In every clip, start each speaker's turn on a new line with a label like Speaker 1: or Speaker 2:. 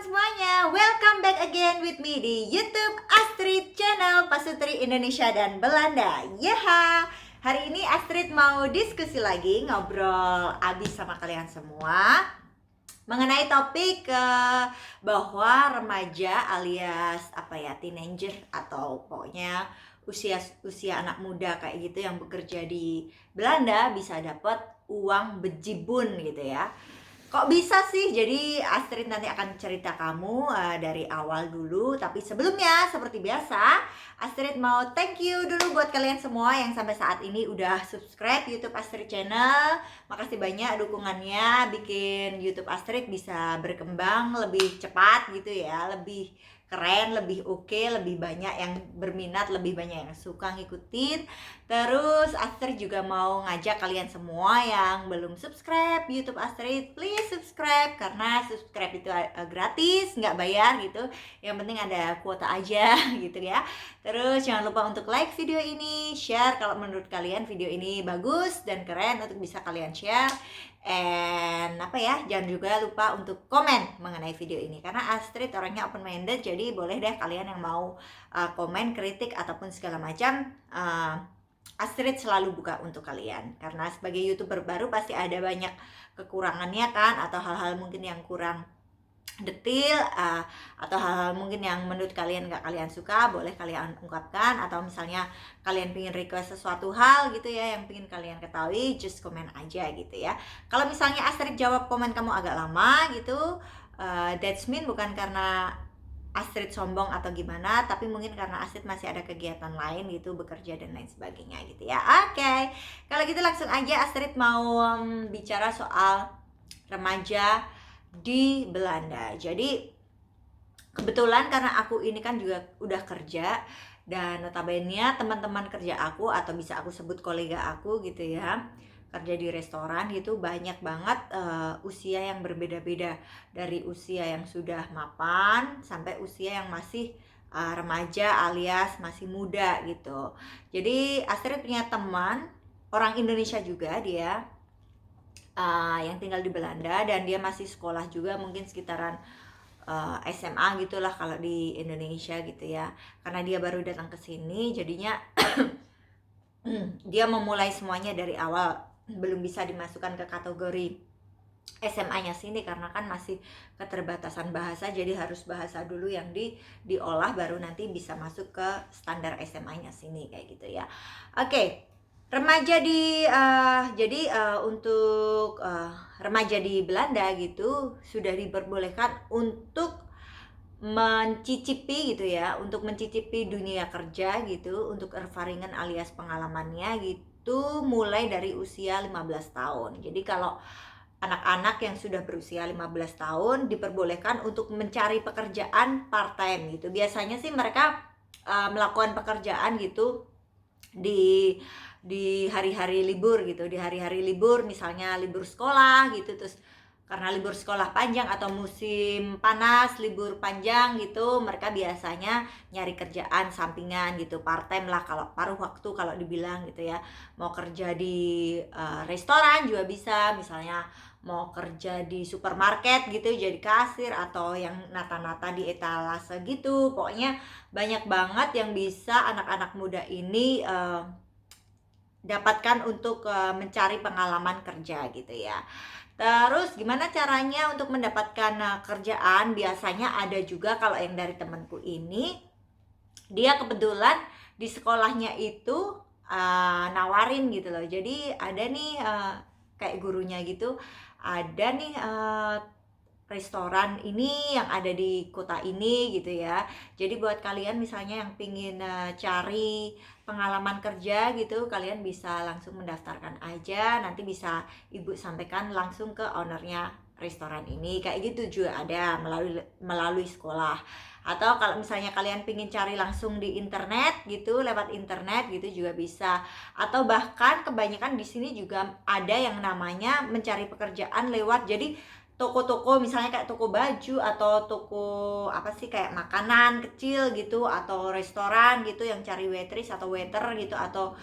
Speaker 1: semuanya, welcome back again with me di YouTube Astrid Channel Pasutri Indonesia dan Belanda. Yeha, hari ini Astrid mau diskusi lagi, ngobrol abis sama kalian semua mengenai topik bahwa remaja alias teenager atau pokoknya usia anak muda kayak gitu yang bekerja di Belanda bisa dapat uang bejibun gitu ya. Kok bisa sih? Jadi Astrid nanti akan cerita kamu dari awal dulu. Tapi sebelumnya seperti biasa, Astrid mau thank you dulu buat kalian semua yang sampai saat ini udah subscribe YouTube Astrid Channel. Makasih banyak dukungannya, bikin YouTube Astrid bisa berkembang lebih cepat gitu ya, lebih keren, lebih oke, lebih banyak yang berminat, lebih banyak yang suka ngikutin. Terus Astrid juga mau ngajak kalian semua yang belum subscribe YouTube Astrid, please subscribe, karena subscribe itu gratis, nggak bayar gitu. Yang penting ada kuota aja gitu ya. Terus jangan lupa untuk like video ini, share kalau menurut kalian video ini bagus dan keren untuk bisa kalian share. And jangan juga lupa untuk komen mengenai video ini, karena Astrid orangnya open minded, jadi boleh deh kalian yang mau komen, kritik ataupun segala macam, Astrid selalu buka untuk kalian. Karena sebagai YouTuber baru pasti ada banyak kekurangannya kan, atau hal-hal mungkin yang kurang detail, atau hal-hal mungkin yang menurut kalian nggak kalian suka, boleh kalian ungkapkan. Atau misalnya kalian pengen request sesuatu hal gitu ya yang pengen kalian ketahui, just komen aja gitu ya. Kalau misalnya Astrid jawab komen kamu agak lama gitu, that's mean bukan karena Astrid sombong atau gimana, tapi mungkin karena Astrid masih ada kegiatan lain gitu, bekerja dan lain sebagainya gitu ya. Oke, kalau gitu langsung aja Astrid mau bicara soal remaja di Belanda. Jadi kebetulan karena aku ini kan juga udah kerja, dan notabene teman-teman kerja aku atau bisa aku sebut kolega aku gitu ya, kerja di restoran gitu, banyak banget usia yang berbeda-beda, dari usia yang sudah mapan sampai usia yang masih remaja alias masih muda gitu. Jadi Astrid punya teman orang Indonesia juga, dia yang tinggal di Belanda, dan dia masih sekolah juga, mungkin sekitaran SMA gitulah kalau di Indonesia gitu ya. Karena dia baru datang ke sini, jadinya dia memulai semuanya dari awal, belum bisa dimasukkan ke kategori SMA-nya sini karena kan masih keterbatasan bahasa, jadi harus bahasa dulu yang diolah baru nanti bisa masuk ke standar SMA-nya sini kayak gitu ya. Oke. Remaja untuk remaja di Belanda gitu sudah diperbolehkan untuk mencicipi gitu ya, untuk mencicipi dunia kerja gitu, untuk ervaringen alias pengalamannya gitu, mulai dari usia 15 tahun. Jadi kalau anak-anak yang sudah berusia 15 tahun diperbolehkan untuk mencari pekerjaan part time gitu. Biasanya sih mereka melakukan pekerjaan gitu di hari-hari libur gitu, di hari-hari libur, misalnya libur sekolah gitu, terus karena libur sekolah panjang atau musim panas, libur panjang gitu, mereka biasanya nyari kerjaan sampingan gitu, part time lah, kalau paruh waktu kalau dibilang gitu ya. Mau kerja di restoran juga bisa, misalnya mau kerja di supermarket gitu jadi kasir, atau yang nata-nata di etalase gitu. Pokoknya banyak banget yang bisa anak-anak muda ini dapatkan untuk mencari pengalaman kerja gitu ya. Terus gimana caranya untuk mendapatkan kerjaan? Biasanya ada juga, kalau yang dari temanku ini, dia kebetulan di sekolahnya itu nawarin gitu loh. Jadi ada nih kayak gurunya gitu, ada nih restoran ini yang ada di kota ini gitu ya. Jadi buat kalian misalnya yang pingin cari pengalaman kerja gitu, kalian bisa langsung mendaftarkan aja, nanti bisa ibu sampaikan langsung ke ownernya restoran ini, kayak gitu juga ada melalui sekolah. Atau kalau misalnya kalian pingin cari langsung di internet gitu, lewat internet gitu juga bisa. Atau bahkan kebanyakan di sini juga ada yang namanya mencari pekerjaan lewat, jadi toko-toko, misalnya kayak toko baju atau toko kayak makanan kecil gitu, atau restoran gitu yang cari waitress atau waiter gitu, atau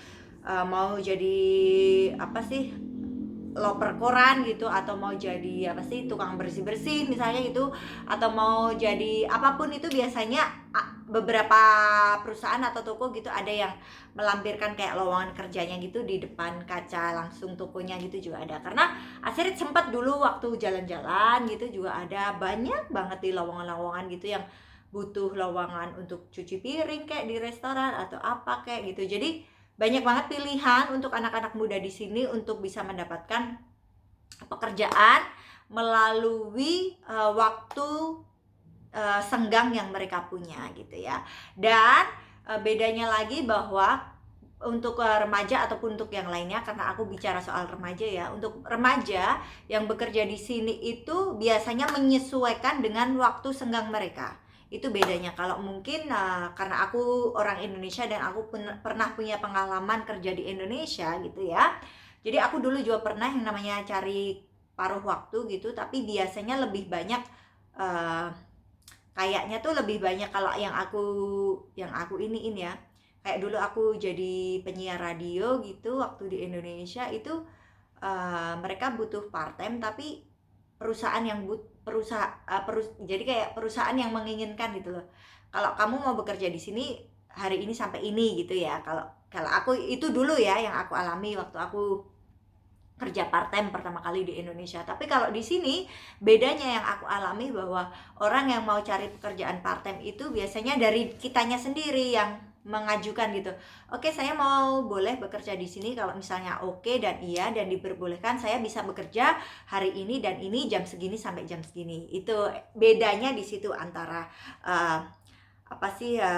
Speaker 1: mau jadi loper koran gitu, atau mau jadi apa sih, tukang bersih-bersih misalnya gitu, atau mau jadi apapun itu, biasanya beberapa perusahaan atau toko gitu ada yang melampirkan kayak lowongan kerjanya gitu di depan kaca langsung tokonya gitu juga ada. Karena Astrid sempat dulu waktu jalan-jalan gitu juga ada banyak banget di lowongan-lowongan gitu yang butuh lowongan untuk cuci piring kayak di restoran atau apa kayak gitu. Jadi banyak banget pilihan untuk anak-anak muda di sini untuk bisa mendapatkan pekerjaan melalui waktu senggang yang mereka punya gitu ya. Dan bedanya lagi bahwa untuk remaja ataupun untuk yang lainnya, karena aku bicara soal remaja ya, untuk remaja yang bekerja di sini itu biasanya menyesuaikan dengan waktu senggang mereka. Itu bedanya. Kalau mungkin karena aku orang Indonesia dan aku pernah punya pengalaman kerja di Indonesia gitu ya, jadi aku dulu juga pernah yang namanya cari paruh waktu gitu, tapi biasanya lebih banyak kayaknya tuh lebih banyak kalau yang aku iniin ya, kayak dulu aku jadi penyiar radio gitu waktu di Indonesia itu, mereka butuh part time tapi perusahaan yang jadi kayak perusahaan yang menginginkan gitu loh. Kalau kamu mau bekerja di sini hari ini sampai ini gitu ya. Kalau kalau aku itu dulu ya yang aku alami waktu aku kerja part time pertama kali di Indonesia. Tapi kalau di sini bedanya yang aku alami bahwa orang yang mau cari pekerjaan part time itu biasanya dari kitanya sendiri yang mengajukan gitu. Oke, saya mau boleh bekerja di sini kalau misalnya oke dan iya dan diperbolehkan, saya bisa bekerja hari ini dan ini jam segini sampai jam segini. Itu bedanya di situ antara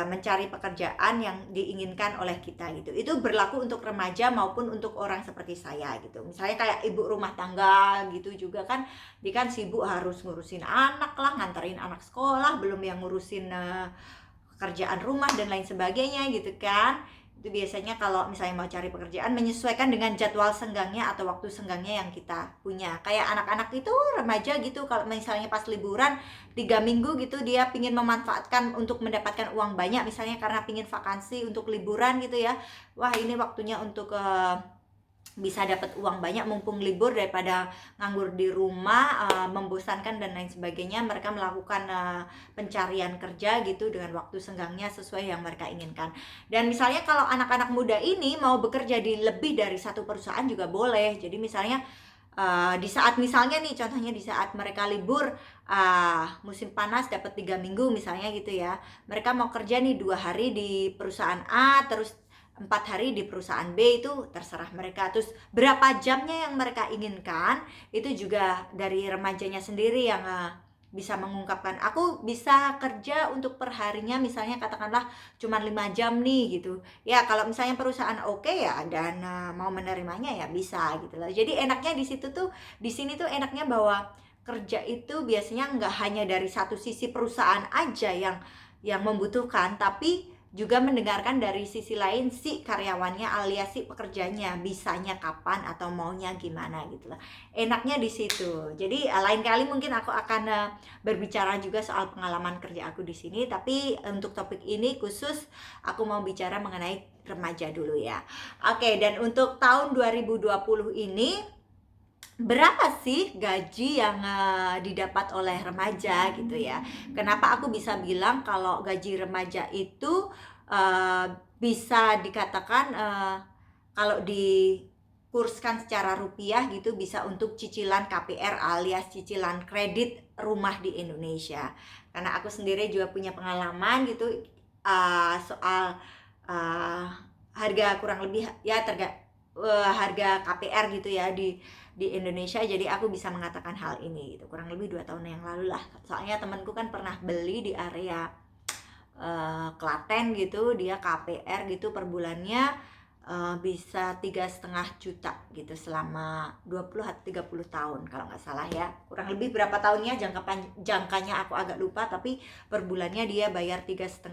Speaker 1: mencari pekerjaan yang diinginkan oleh kita gitu. Itu berlaku untuk remaja maupun untuk orang seperti saya gitu. Misalnya kayak ibu rumah tangga gitu juga kan, dia kan sibuk harus ngurusin anak lah, nganterin anak sekolah, belum yang ngurusin pekerjaan rumah dan lain sebagainya gitu kan. Itu biasanya kalau misalnya mau cari pekerjaan menyesuaikan dengan jadwal senggangnya atau waktu senggangnya yang kita punya. Kayak anak-anak itu remaja gitu, kalau misalnya pas liburan 3 minggu gitu dia pingin memanfaatkan untuk mendapatkan uang banyak misalnya karena pingin vakansi untuk liburan gitu ya. Wah, ini waktunya untuk bisa dapat uang banyak mumpung libur daripada nganggur di rumah, membosankan dan lain sebagainya. Mereka melakukan pencarian kerja gitu dengan waktu senggangnya sesuai yang mereka inginkan. Dan misalnya kalau anak-anak muda ini mau bekerja di lebih dari satu perusahaan juga boleh. Jadi misalnya di saat misalnya nih contohnya di saat mereka libur musim panas dapat 3 minggu misalnya gitu ya, mereka mau kerja nih 2 hari di perusahaan A, terus 4 hari di perusahaan B, itu terserah mereka. Terus berapa jamnya yang mereka inginkan itu juga dari remajanya sendiri yang bisa mengungkapkan, aku bisa kerja untuk perharinya misalnya katakanlah cuma 5 jam nih gitu ya. Kalau misalnya perusahaan oke ya dan mau menerimanya ya bisa gitu loh. Jadi enaknya di situ tuh, di sini tuh enaknya bahwa kerja itu biasanya nggak hanya dari satu sisi perusahaan aja yang membutuhkan, tapi juga mendengarkan dari sisi lain si karyawannya alias si pekerjanya bisanya kapan atau maunya gimana gitu lah. Enaknya di situ. Jadi lain kali mungkin aku akan berbicara juga soal pengalaman kerja aku di sini, tapi untuk topik ini khusus aku mau bicara mengenai remaja dulu ya. Oke, dan untuk tahun 2020 ini berapa sih gaji yang didapat oleh remaja gitu ya. Kenapa aku bisa bilang kalau gaji remaja itu bisa dikatakan kalau dikurskan secara rupiah gitu bisa untuk cicilan KPR alias cicilan kredit rumah di Indonesia. Karena aku sendiri juga punya pengalaman gitu soal harga kurang lebih ya harga KPR gitu ya di Indonesia. Jadi aku bisa mengatakan hal ini gitu kurang lebih 2 tahun yang lalu lah. Soalnya temanku kan pernah beli di area Klaten gitu, dia KPR gitu per bulannya bisa 3,5 juta gitu selama 20 atau 30 tahun kalau nggak salah ya. Kurang lebih berapa tahunnya jangkanya aku agak lupa, tapi per bulannya dia bayar 3,5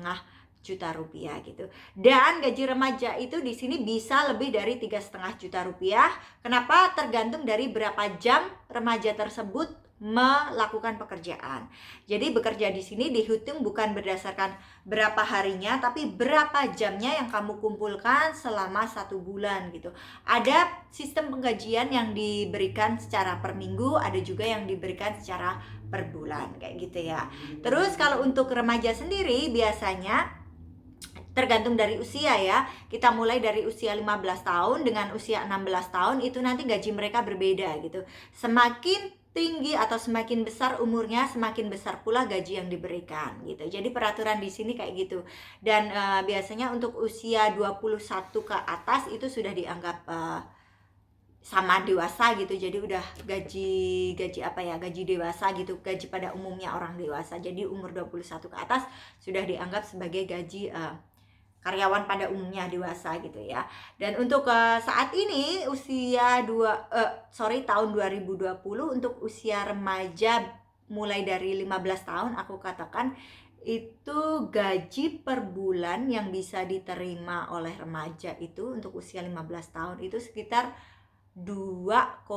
Speaker 1: juta rupiah gitu. Dan gaji remaja itu di sini bisa lebih dari 3,5 juta rupiah. Kenapa? Tergantung dari berapa jam remaja tersebut melakukan pekerjaan. Jadi bekerja di sini dihitung bukan berdasarkan berapa harinya, tapi berapa jamnya yang kamu kumpulkan selama 1 bulan gitu. Ada sistem penggajian yang diberikan secara per minggu, ada juga yang diberikan secara per bulan kayak gitu ya. Terus kalau untuk remaja sendiri biasanya tergantung dari usia ya. Kita mulai dari usia 15 tahun dengan usia 16 tahun itu nanti gaji mereka berbeda gitu. Semakin tinggi atau semakin besar umurnya, semakin besar pula gaji yang diberikan gitu. Jadi peraturan di sini kayak gitu. Dan biasanya untuk usia 21 ke atas itu sudah dianggap sama dewasa gitu. Jadi udah gaji dewasa gitu, gaji pada umumnya orang dewasa. Jadi umur 21 ke atas sudah dianggap sebagai gaji karyawan pada umumnya dewasa gitu ya. Dan untuk saat ini usia tahun 2020 untuk usia remaja mulai dari 15 tahun aku katakan itu gaji per bulan yang bisa diterima oleh remaja itu untuk usia 15 tahun itu sekitar 2,8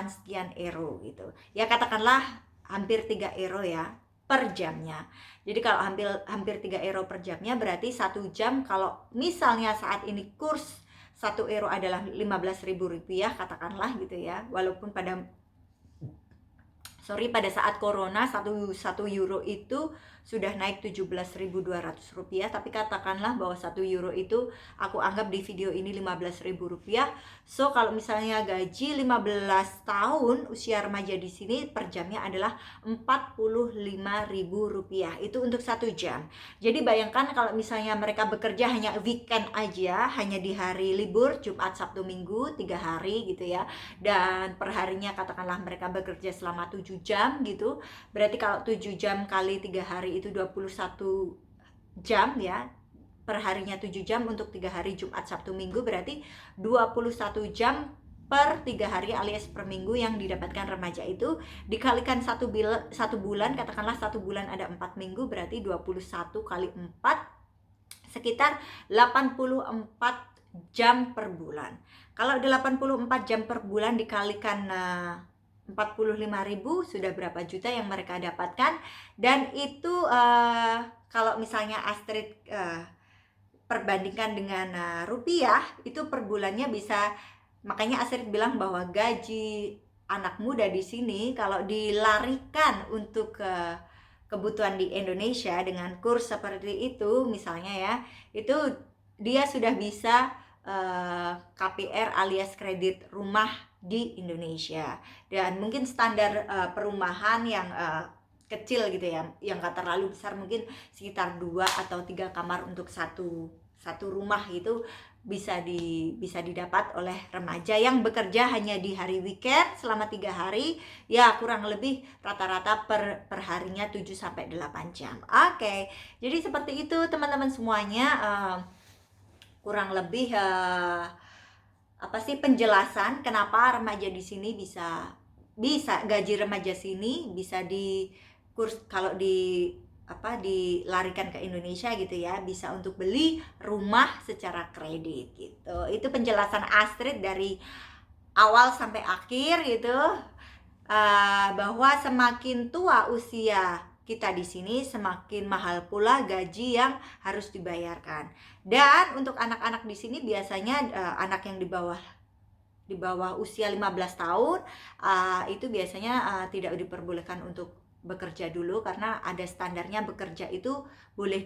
Speaker 1: sekian euro gitu. Ya katakanlah hampir 3 euro ya per jamnya. Jadi kalau hampir 3 euro per jamnya berarti 1 jam kalau misalnya saat ini kurs 1 euro adalah 15.000 rupiah katakanlah gitu ya. Walaupun pada saat corona 1 euro itu sudah naik 17.200 rupiah, tapi katakanlah bahwa 1 euro itu aku anggap di video ini 15.000 rupiah. So kalau misalnya gaji 15 tahun usia remaja di sini per jamnya adalah 45.000 rupiah itu untuk 1 jam. Jadi bayangkan kalau misalnya mereka bekerja hanya weekend aja, hanya di hari libur Jumat, Sabtu, Minggu 3 hari gitu ya, dan perharinya katakanlah mereka bekerja selama 7 jam gitu. Berarti kalau 7 jam kali 3 hari itu 21 jam ya. Perharinya 7 jam untuk 3 hari Jumat, Sabtu, Minggu berarti 21 jam per 3 hari alias per minggu yang didapatkan remaja itu dikalikan 1 bulan, katakanlah 1 bulan ada 4 minggu berarti 21 kali 4 sekitar 84 jam per bulan. Kalau 84 jam per bulan dikalikan 45.000 sudah berapa juta yang mereka dapatkan. Dan itu kalau misalnya Astrid perbandingkan dengan rupiah itu per bulannya bisa, makanya Astrid bilang bahwa gaji anak muda di sini kalau dilarikan untuk kebutuhan di Indonesia dengan kurs seperti itu misalnya ya, itu dia sudah bisa KPR alias kredit rumah di Indonesia. Dan mungkin standar perumahan yang kecil gitu ya, yang gak terlalu besar, mungkin sekitar 2 atau 3 kamar untuk satu rumah itu bisa didapat oleh remaja yang bekerja hanya di hari weekend selama 3 hari ya, kurang lebih rata-rata per harinya 7-8 jam. Oke. Jadi seperti itu teman-teman semuanya, kurang lebih penjelasan kenapa remaja di sini bisa gaji remaja sini bisa kalau dilarikan ke Indonesia gitu ya, bisa untuk beli rumah secara kredit gitu. Itu penjelasan Astrid dari awal sampai akhir gitu, bahwa semakin tua usia kita di sini semakin mahal pula gaji yang harus dibayarkan. Dan untuk anak-anak di sini biasanya anak yang di bawah usia 15 tahun itu biasanya tidak diperbolehkan untuk bekerja dulu karena ada standarnya bekerja itu boleh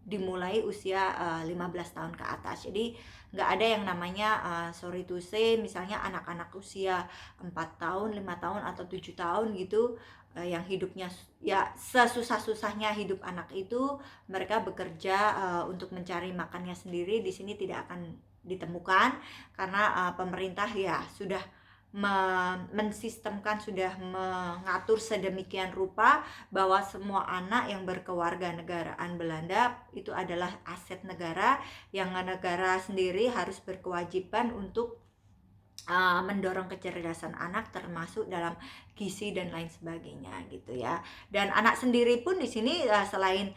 Speaker 1: dimulai usia 15 tahun ke atas. Jadi nggak ada yang namanya sorry to say misalnya anak-anak usia 4 tahun, 5 tahun atau 7 tahun gitu yang hidupnya ya sesusah-susahnya hidup anak itu mereka bekerja untuk mencari makannya sendiri, di sini tidak akan ditemukan karena pemerintah ya sudah mensistemkan, sudah mengatur sedemikian rupa bahwa semua anak yang berkewarganegaraan Belanda itu adalah aset negara yang negara sendiri harus berkewajiban untuk mendorong kecerdasan anak termasuk dalam gizi dan lain sebagainya gitu ya. Dan anak sendiri pun di sini selain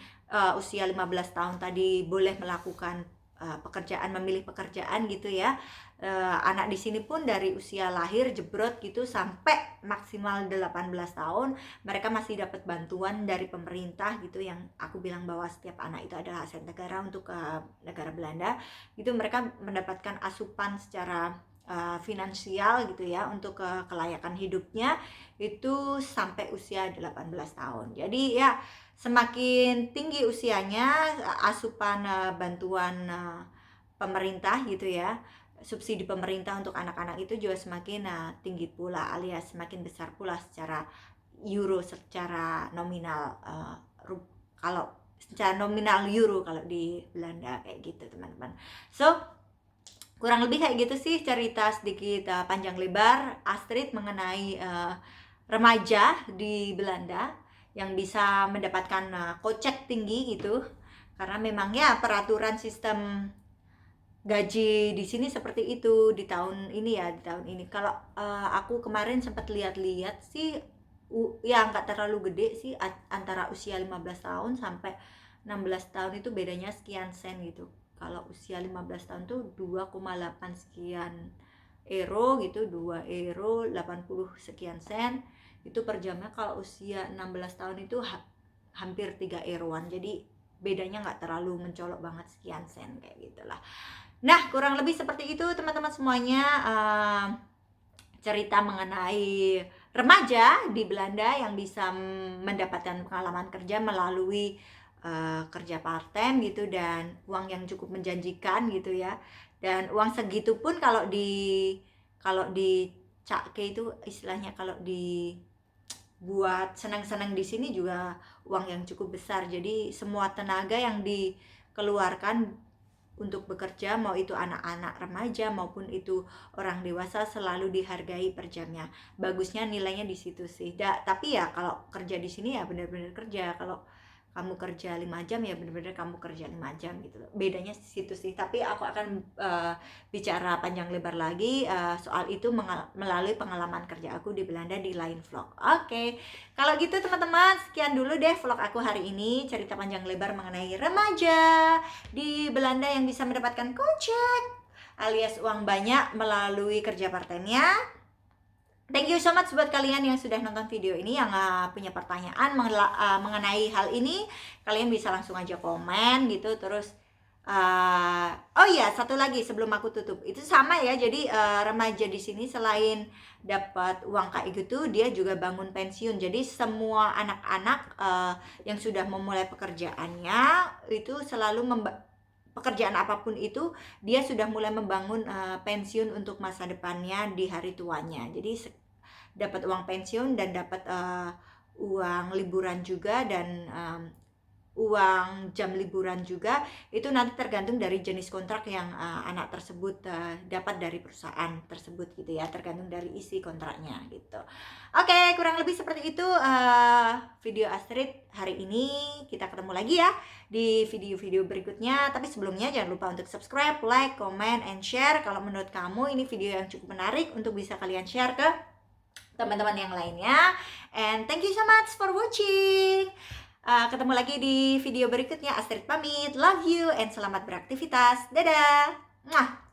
Speaker 1: usia 15 tahun tadi boleh melakukan pekerjaan, memilih pekerjaan gitu ya. Anak di sini pun dari usia lahir jebrot gitu sampai maksimal 18 tahun mereka masih dapat bantuan dari pemerintah gitu, yang aku bilang bahwa setiap anak itu adalah aset negara untuk negara Belanda gitu. Mereka mendapatkan asupan secara finansial gitu ya untuk kelayakan hidupnya itu sampai usia 18 tahun. Jadi ya semakin tinggi usianya, asupan bantuan pemerintah gitu ya, subsidi pemerintah untuk anak-anak itu juga semakin tinggi pula, alias semakin besar pula secara euro, secara nominal, kalau secara nominal euro kalau di Belanda kayak gitu teman-teman. So kurang lebih kayak gitu sih cerita sedikit panjang lebar Astrid mengenai remaja di Belanda yang bisa mendapatkan kocek tinggi gitu, karena memang ya peraturan sistem gaji di sini seperti itu di tahun ini ya, di tahun ini. Kalau aku kemarin sempat lihat-lihat sih ya nggak terlalu gede sih, antara usia 15 tahun sampai 16 tahun itu bedanya sekian sen gitu. Kalau usia 15 tahun tuh 2,8 sekian euro gitu, 2 euro 80 sekian sen itu per jamnya. Kalau usia 16 tahun itu hampir 3 euroan. Jadi bedanya nggak terlalu mencolok banget, sekian sen kayak gitulah. Nah, kurang lebih seperti itu teman-teman semuanya, cerita mengenai remaja di Belanda yang bisa mendapatkan pengalaman kerja melalui kerja part-time gitu, dan uang yang cukup menjanjikan gitu ya. Dan uang segitu pun kalau di Cake itu istilahnya, kalau dibuat senang-senang di sini juga uang yang cukup besar. Jadi semua tenaga yang dikeluarkan untuk bekerja, mau itu anak-anak remaja maupun itu orang dewasa, selalu dihargai per jamnya. Bagusnya nilainya di situ sih. Tapi ya kalau kerja di sini ya benar-benar kerja. Kalau kamu kerja 5 jam ya benar-benar kamu kerja 5 jam gitu. Bedanya di situ sih. Tapi aku akan bicara panjang lebar lagi soal itu melalui pengalaman kerja aku di Belanda di lain vlog. Oke. Kalau gitu teman-teman, sekian dulu deh vlog aku hari ini, cerita panjang lebar mengenai remaja di Belanda yang bisa mendapatkan kocek alias uang banyak melalui kerja part-time-nya. Thank you so much buat kalian yang sudah nonton video ini, yang punya pertanyaan mengenai hal ini, kalian bisa langsung aja komen gitu. Terus oh iya, satu lagi sebelum aku tutup, itu sama ya. Jadi remaja di sini selain dapat uang kayak gitu, dia juga bangun pensiun. Jadi semua anak-anak yang sudah memulai pekerjaannya itu selalu pekerjaan apapun itu, dia sudah mulai membangun pensiun untuk masa depannya di hari tuanya. Jadi dapat uang pensiun dan dapat uang liburan juga, dan uang jam liburan juga. Itu nanti tergantung dari jenis kontrak yang anak tersebut dapat dari perusahaan tersebut gitu ya, tergantung dari isi kontraknya gitu. Oke, kurang lebih seperti itu video Astrid hari ini. Kita ketemu lagi ya di video-video berikutnya. Tapi sebelumnya jangan lupa untuk subscribe, like, comment, and share kalau menurut kamu ini video yang cukup menarik untuk bisa kalian share ke teman-teman yang lainnya. And thank you so much for watching. Ketemu lagi di video berikutnya. Astrid pamit, love you, and selamat beraktivitas. Dadah. Mwah.